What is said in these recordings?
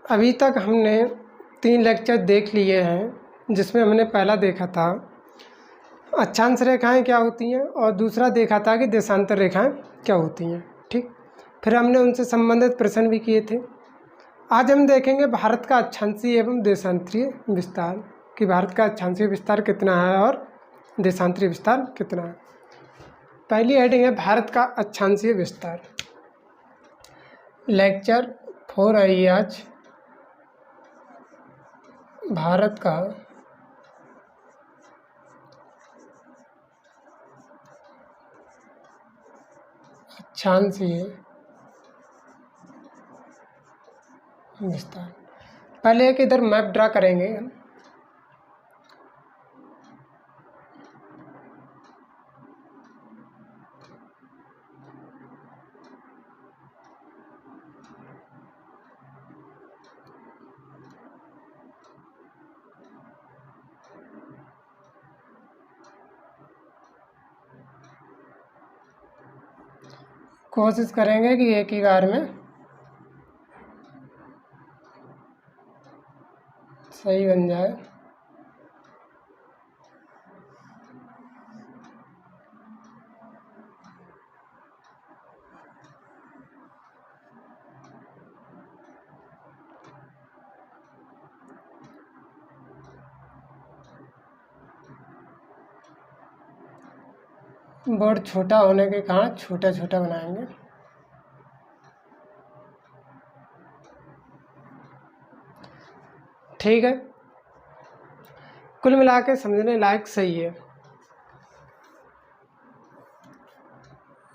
अभी तक हमने 3 लेक्चर देख लिए हैं, जिसमें हमने पहला देखा था अक्षांश रेखाएं क्या होती हैं और दूसरा देखा था कि देशांतर रेखाएं क्या होती हैं। ठीक, फिर हमने उनसे संबंधित प्रश्न भी किए थे। आज हम देखेंगे भारत का अक्षांशीय एवं देशांतरीय विस्तार, कि भारत का अक्षांशीय विस्तार कितना है और देशांतरीय विस्तार कितना है। पहली हेडिंग है भारत का अक्षांशीय विस्तार। लेक्चर 4 है ये आज, भारत का अक्षांशीय विस्तार। पहले एक इधर मैप ड्रा करेंगे हम। कोशिश करेंगे कि एक ही बार में सही बन जाए। बोर्ड छोटा होने के कारण छोटा छोटा बनाएंगे। ठीक है, कुल मिला के समझने लायक सही है।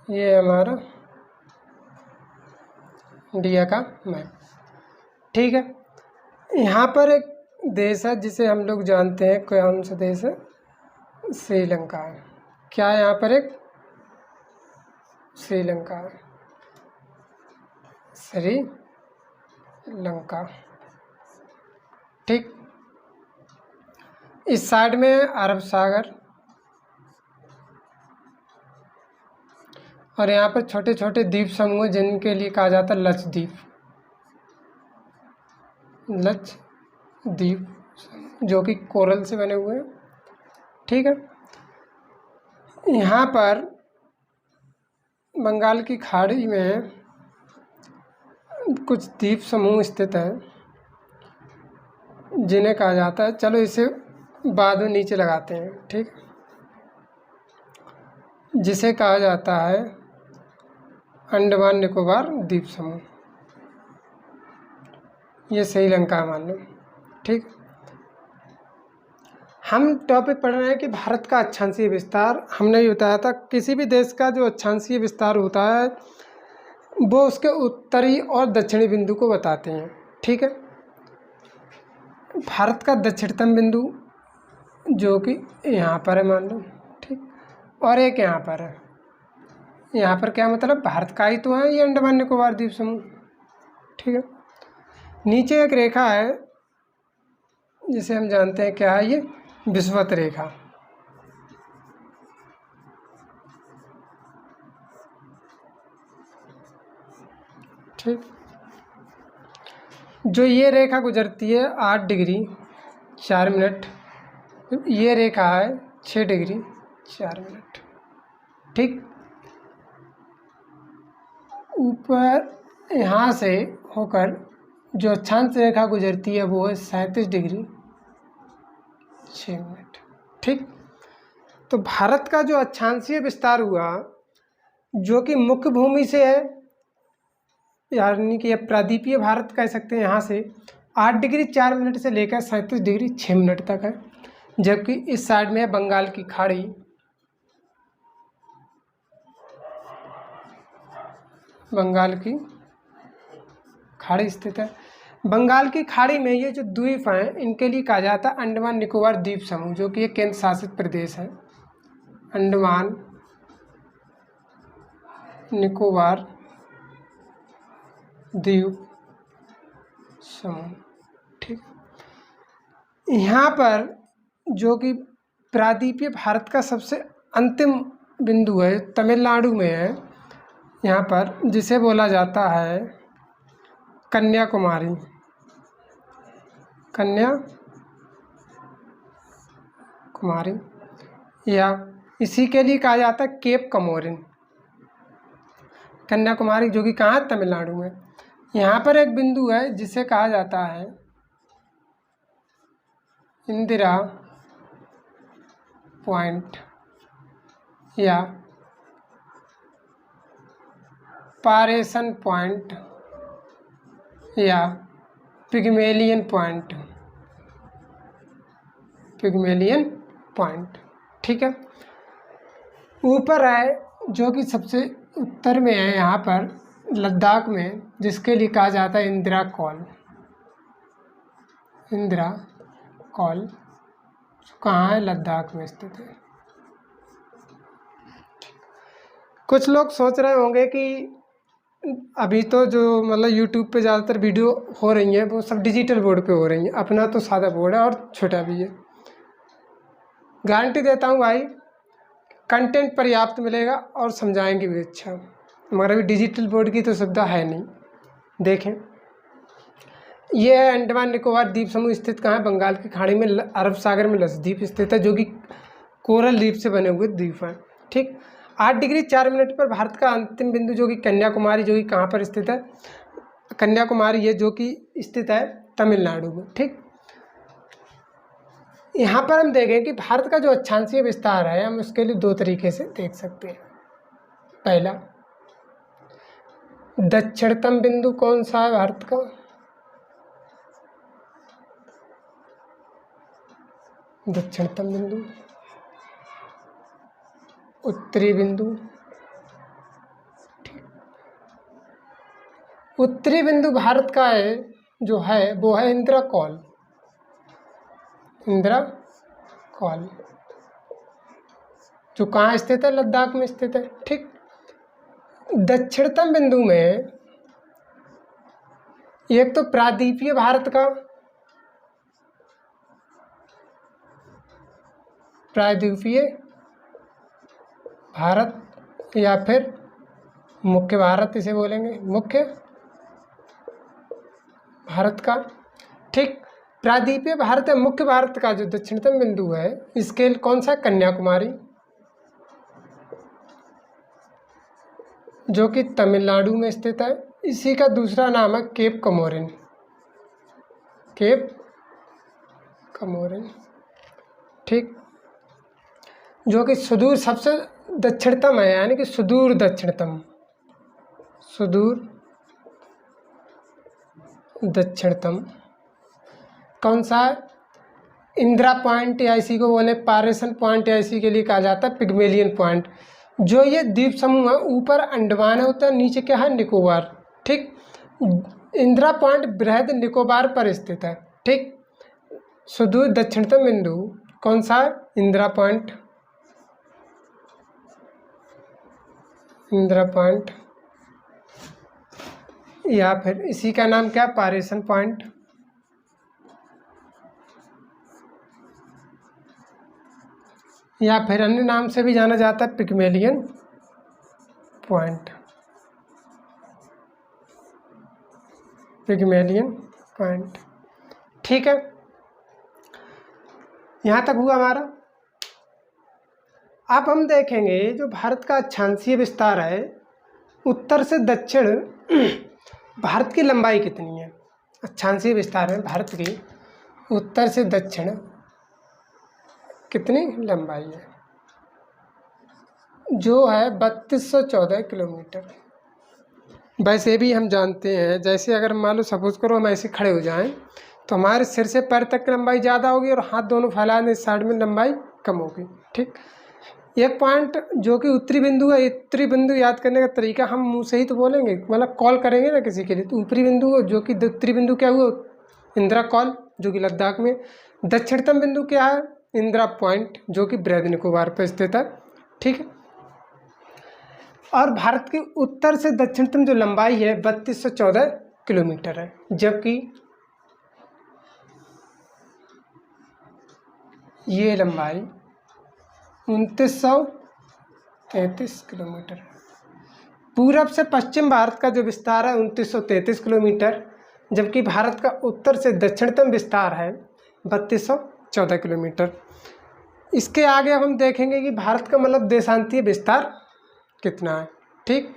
ये हमारा इंडिया का मैप। ठीक है, यहाँ पर एक देश है जिसे हम लोग जानते हैं, कौन सा देश है? श्रीलंका है। क्या है यहाँ पर? एक श्रीलंका है, श्रीलंका। ठीक, इस साइड में अरब सागर और यहाँ पर छोटे छोटे द्वीप समूह जिनके लिए कहा जाता है लक्षद्वीप। लक्षद्वीप जो कि कोरल से बने हुए हैं। ठीक है, यहाँ पर बंगाल की खाड़ी में कुछ द्वीप समूह स्थित हैं जिन्हें कहा जाता है, चलो इसे बाद में नीचे लगाते हैं। ठीक, जिसे कहा जाता है अंडमान निकोबार द्वीप समूह। ये श्रीलंका मान लो। ठीक, हम टॉपिक पढ़ रहे हैं कि भारत का अक्षांशीय विस्तार। हमने भी बताया था किसी भी देश का जो अक्षांशीय विस्तार होता है वो उसके उत्तरी और दक्षिणी बिंदु को बताते हैं। ठीक है, भारत का दक्षिणतम बिंदु जो कि यहाँ पर है मान लो। ठीक, और एक यहाँ पर है। यहाँ पर क्या मतलब? भारत का ही तो है ये अंडमान निकोबार द्वीप समूह। ठीक है, नीचे एक रेखा है जिसे हम जानते हैं क्या है, ये विषुवत रेखा। ठीक, जो ये रेखा गुजरती है 8 डिग्री 4 मिनट, ये रेखा है 6 डिग्री 4 मिनट। ठीक, ऊपर यहाँ से होकर जो अक्षांश रेखा गुजरती है वो है 37 डिग्री 6 मिनट। ठीक, तो भारत का जो अक्षांशीय विस्तार हुआ जो कि मुख्य भूमि से है, यानी कि प्रादीपीय भारत कह सकते हैं, यहाँ से 8 डिग्री 4 मिनट से लेकर 37 डिग्री 6 मिनट तक है। जबकि इस साइड में है बंगाल की खाड़ी। बंगाल की खाड़ी स्थित है। बंगाल की खाड़ी में ये जो द्वीप हैं इनके लिए कहा जाता है अंडमान निकोबार द्वीप समूह, जो कि एक केंद्र शासित प्रदेश है। अंडमान निकोबार द्वीप समूह। ठीक, यहाँ पर जो कि प्रादीपीय भारत का सबसे अंतिम बिंदु है, तमिलनाडु में है यहाँ पर, जिसे बोला जाता है कन्याकुमारी। कन्याकुमारी, या इसी के लिए कहा जाता है केप कमोरिन। कन्याकुमारी जो कि कहाँ है, तमिलनाडु में। यहाँ पर एक बिंदु है जिसे कहा जाता है इंदिरा पॉइंट या पारेसन पॉइंट या पिग्मेलियन पॉइंट, पिग्मेलियन पॉइंट। ठीक है, ऊपर है जो कि सबसे उत्तर में है, यहाँ पर लद्दाख में, जिसके लिए कहा जाता है इंदिरा कॉल। इंदिरा कॉल कहाँ है, लद्दाख में स्थित है। कुछ लोग सोच रहे होंगे कि अभी तो जो मतलब यूट्यूब पे ज़्यादातर वीडियो हो रही हैं वो सब डिजिटल बोर्ड पे हो रही हैं, अपना तो सादा बोर्ड है और छोटा भी है। गारंटी देता हूँ भाई, कंटेंट पर्याप्त मिलेगा और समझाएंगे भी अच्छा, मगर अभी डिजिटल बोर्ड की तो सुविधा है नहीं। देखें, ये है अंडमान निकोबार द्वीप समूह, स्थित कहाँ है, बंगाल की खाड़ी में, अरब सागर में लक्षद्वीप स्थित है, जो कि कोरल द्वीप से बने हुए द्वीप हैं। ठीक, 8 डिग्री 4 मिनट पर भारत का अंतिम बिंदु जो कि कन्याकुमारी, जो कि कहाँ पर स्थित है, कन्याकुमारी है जो कि स्थित है तमिलनाडु में। ठीक, यहाँ पर हम देखें कि भारत का जो अक्षांशीय विस्तार है, हम उसके लिए 2 तरीके से देख सकते हैं। पहला, दक्षिणतम बिंदु कौन सा है भारत का, दक्षिणतम बिंदु, उत्तरी बिंदु। उत्तरी बिंदु भारत का है जो है वो है इंदिरा कॉल, इंदिरा कॉल, जो कहाँ स्थित है, लद्दाख में स्थित है। ठीक, दक्षिणतम बिंदु में एक तो प्रायद्वीपीय भारत का, प्रायद्वीपीय भारत या फिर मुख्य भारत इसे बोलेंगे, मुख्य भारत का। ठीक, प्रायद्वीपीय भारत या मुख्य भारत का जो दक्षिणतम बिंदु है, स्केल कौन सा, कन्याकुमारी, जो कि तमिलनाडु में स्थित है। इसी का दूसरा नाम है केप कमोरिन, केप कमोरिन। ठीक, जो कि सुदूर सबसे दक्षिणतम है, यानी कि सुदूर दक्षिणतम, सुदूर दक्षिणतम कौन सा है, इंदिरा पॉइंट या इसी को बोले पारेसन पॉइंट, या इसी के लिए कहा जाता है पिग्मेलियन पॉइंट। जो ये द्वीप समूह है, ऊपर अंडमान होता है, नीचे क्या है, निकोबार। ठीक, इंदिरा पॉइंट बृहद निकोबार पर स्थित है। ठीक, सुदूर दक्षिणतम बिंदु कौन सा है, इंदिरा पॉइंट, इंदिरा पॉइंट, या फिर इसी का नाम क्या, पारेसन पॉइंट। या फिर अन्य नाम से भी जाना जाता है पिग्मेलियन पॉइंट, पिग्मेलियन पॉइंट। ठीक है, यहाँ तक हुआ हमारा। अब हम देखेंगे जो भारत का अक्षांशीय विस्तार है, उत्तर से दक्षिण भारत की लंबाई कितनी है, अक्षांशीय विस्तार में भारत की उत्तर से दक्षिण कितनी लंबाई है, जो है 3214 किलोमीटर। वैसे भी हम जानते हैं, जैसे अगर मान लो सपोज करो हम ऐसे खड़े हो जाएं तो हमारे सिर से पैर तक की लंबाई ज़्यादा होगी और हाथ दोनों फैलाने इस साइड में लंबाई कम होगी। ठीक, एक पॉइंट जो कि उत्तरी बिंदु है, उत्तरी बिंदु याद करने का तरीका हम मुंह से ही तो बोलेंगे, मतलब कॉल करेंगे ना किसी के लिए, तो ऊपरी बिंदु जो कि उत्तरी बिंदु क्या हुआ, इंदिरा कॉल, जो कि लद्दाख में। दक्षिणतम बिंदु क्या है, इंदिरा पॉइंट, जो कि बृहद निकोबार पर स्थित है। ठीक है, और भारत की उत्तर से दक्षिणतम जो लंबाई है 3214 किलोमीटर है, जबकि ये लंबाई 2933 किलोमीटर। पूरब से पश्चिम भारत का जो विस्तार है 2933 किलोमीटर, जबकि भारत का उत्तर से दक्षिणतम विस्तार है 3214 किलोमीटर। इसके आगे अब हम देखेंगे कि भारत का मतलब देशांतीय विस्तार कितना है। ठीक,